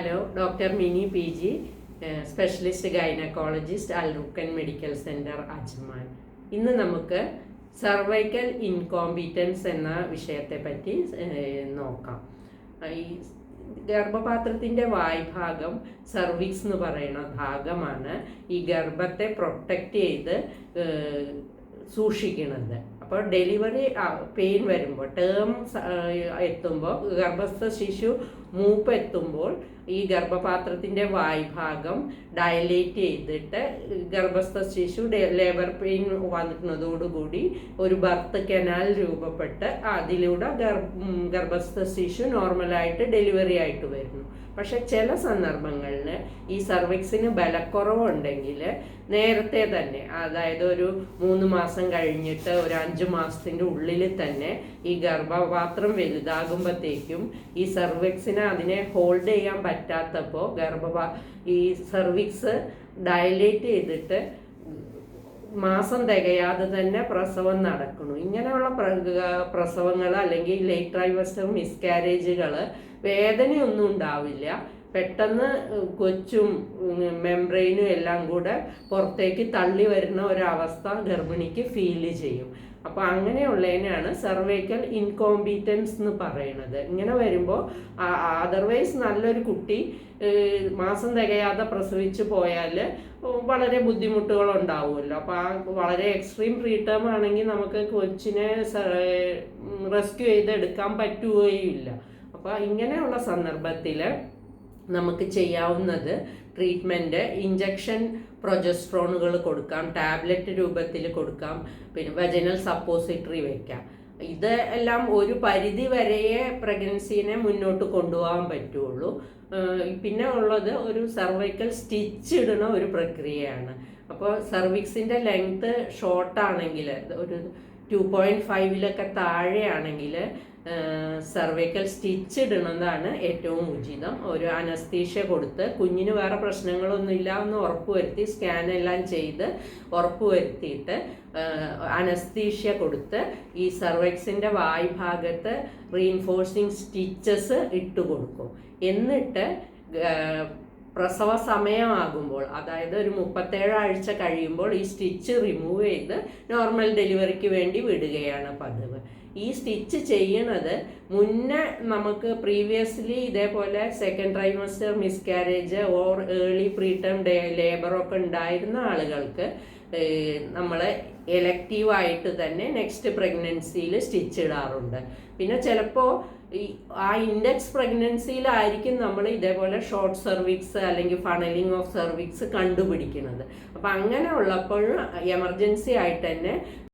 Hello, doctor Mini PG, specialist gynaecologist, Al Rukkan medical centre, Ajman. ഇന്ന് നമുക്ക് cervical ഇൻകോമ്പീറ്റൻസ് എന്ന വിഷയത്തെ പറ്റി നോക്കാം. ഈ ഗർഭപാത്രത്തിൻ്റെ വായ്ഭാഗം സർവിക്സ് എന്ന് പറയുന്ന ഭാഗമാണ് ഈ ഗർഭത്തെ പ്രൊട്ടക്റ്റ് ചെയ്ത് സൂക്ഷിക്കുന്നത്. അപ്പോൾ ഡെലിവറി പെയിൻ വരുമ്പോൾ, ടേം എത്തുമ്പോൾ, ഗർഭസ്ഥ ശിശു മൂപ്പ് എത്തുമ്പോൾ ഈ ഗർഭപാത്രത്തിൻ്റെ വായ്ഭാഗം ഡയലേറ്റ് ചെയ്തിട്ട് ഗർഭസ്ഥ ശിശു ലേബർ പെയിൻ വന്നിട്ടുന്നതോടുകൂടി ഒരു ബർത്ത് കനാൽ രൂപപ്പെട്ട് അതിലൂടെ ഗർഭസ്ഥ ശിശു നോർമലായിട്ട് ഡെലിവറി ആയിട്ട് വരുന്നു. പക്ഷെ ചില സന്ദർഭങ്ങളിൽ ഈ സർവിക്സിന് ബലക്കുറവുണ്ടെങ്കിൽ നേരത്തെ തന്നെ, അതായത് ഒരു 3 മാസം കഴിഞ്ഞിട്ട് ഒരു 5 മാസത്തിൻ്റെ ഉള്ളിൽ തന്നെ ഈ ഗർഭപാത്രം വലുതാകുമ്പോഴത്തേക്കും ഈ സർവിക്സിന് അതിനെ ഹോൾഡ് ചെയ്യാൻ പറ്റാത്തപ്പോൾ ഈ സർവിക്സ് ഡയലേറ്റ് ചെയ്തിട്ട് മാസം തികയാതെ തന്നെ പ്രസവം നടക്കുന്നു. ഇങ്ങനെയുള്ള പ്രസവങ്ങൾ അല്ലെങ്കിൽ ലേറ്റ് ട്രൈമസ്റ്റർ മിസ്കാരേജുകൾ വേദനയൊന്നും ഉണ്ടാവില്ല. പെട്ടെന്ന് കൊച്ചും മെംബ്രെയിനും എല്ലാം കൂടെ പുറത്തേക്ക് തള്ളി വരുന്ന ഒരവസ്ഥ ഗർഭിണിക്ക് ഫീൽ ചെയ്യും. അപ്പോൾ അങ്ങനെയുള്ളതിനാണ് സർവൈക്കൽ ഇൻകോമ്പീറ്റൻസ് എന്ന് പറയുന്നത്. ഇങ്ങനെ വരുമ്പോൾ അതർവൈസ് നല്ലൊരു കുട്ടി മാസം തികയാതെ പ്രസവിച്ച് പോയാൽ വളരെ ബുദ്ധിമുട്ടുകൾ ഉണ്ടാവുമല്ലോ. അപ്പോൾ വളരെ എക്സ്ട്രീം പ്രീടേം ആണെങ്കിൽ നമുക്ക് കൊച്ചിനെ റെസ്ക്യൂ ചെയ്തെടുക്കാൻ പറ്റുകയില്ല. അപ്പോൾ ഇങ്ങനെയുള്ള സന്ദർഭത്തിൽ നമുക്ക് ചെയ്യാവുന്നത് ട്രീറ്റ്മെൻറ്റ്, ഇഞ്ചക്ഷൻ പ്രൊജസ്ട്രോണുകൾ കൊടുക്കാം, ടാബ്ലറ്റ് രൂപത്തിൽ കൊടുക്കാം, പിന്നെ വജനൽ സപ്പോസിറ്ററി വയ്ക്കാം. ഇത് എല്ലാം ഒരു പരിധി വരെയേ പ്രഗ്നൻസിനെ മുന്നോട്ട് കൊണ്ടുപോകാൻ പറ്റുള്ളൂ. പിന്നെ ഉള്ളത് ഒരു സർവൈക്കൽ സ്റ്റിച്ച് ഇടുന്ന ഒരു പ്രക്രിയയാണ്. അപ്പോൾ സർവിക്സിൻ്റെ ലെങ്ത്ത് ഷോർട്ടാണെങ്കിൽ, ഒരു 2.5 താഴെയാണെങ്കിൽ സർവൈക്കൽ സ്റ്റിച്ച് ഇടുന്നതാണ് ഏറ്റവും ഉചിതം. ഒരു അനസ്തീഷ്യ കൊടുത്ത് കുഞ്ഞിന് വേറെ പ്രശ്നങ്ങളൊന്നുമില്ല എന്ന് ഉറപ്പുവരുത്തി, സ്കാനെല്ലാം ചെയ്ത് ഉറപ്പുവരുത്തിയിട്ട് അനസ്തീഷ്യ കൊടുത്ത് ഈ സർവൈക്സിൻ്റെ വായ്ഭാഗത്ത് റീഇൻഫോഴ്സിങ് സ്റ്റിച്ചസ് ഇട്ട് കൊടുക്കും. എന്നിട്ട് പ്രസവ സമയമാകുമ്പോൾ, അതായത് ഒരു 37 ആഴ്ച കഴിയുമ്പോൾ ഈ സ്റ്റിച്ച് റിമൂവ് ചെയ്ത് നോർമൽ ഡെലിവറിക്ക് വേണ്ടി വിടുകയാണ് പതിവ്. ഈ സ്റ്റിച്ച് ചെയ്യണത് മുന്നേ നമുക്ക് പ്രീവിയസ്ലി ഇതേപോലെ second trimester miscarriage or early preterm ലേബറൊക്കെ ഉണ്ടായിരുന്ന ആളുകൾക്ക് നമ്മൾ എലക്റ്റീവായിട്ട് തന്നെ നെക്സ്റ്റ് പ്രഗ്നൻസിയിൽ സ്റ്റിച്ച് ഇടാറുണ്ട്. പിന്നെ ചിലപ്പോൾ ആ ഇൻഡെക്സ് പ്രഗ്നൻസിയിലായിരിക്കും നമ്മൾ ഇതേപോലെ ഷോർട്ട് സർവിക്സ് അല്ലെങ്കിൽ ഫണലിംഗ് ഓഫ് സർവിക്സ് കണ്ടുപിടിക്കുന്നത്. അപ്പം അങ്ങനെ ഉള്ളപ്പോൾ എമർജൻസി ആയിട്ട് തന്നെ